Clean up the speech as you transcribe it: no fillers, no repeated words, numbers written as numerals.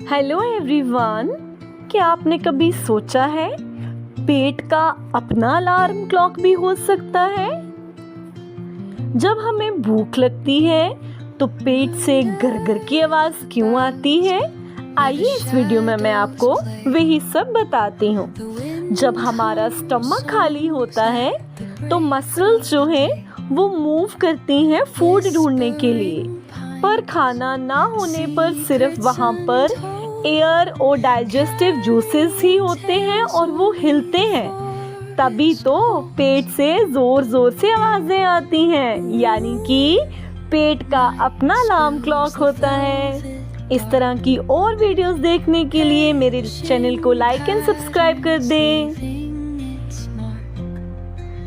Hello everyone, क्या आपने कभी सोचा है पेट का अपना अलार्म क्लॉक भी हो सकता है? जब हमें भूख लगती है तो पेट से गरगर की आवाज क्यों आती है? आइए इस वीडियो में मैं आपको वही सब बताती हूँ। जब हमारा स्टमक खाली होता है तो मसल्स जो है वो मूव करती हैं फूड ढूंढने के लिए, पर खाना ना होने पर सिर्फ वहाँ पर एयर और डाइजेस्टिव जूसेस ही होते हैं और वो हिलते हैं। तभी तो पेट से जोर जोर से आवाजें आती हैं, यानी कि पेट का अपना अलार्म क्लॉक होता है। इस तरह की और वीडियोस देखने के लिए मेरे चैनल को लाइक एंड सब्सक्राइब कर दें।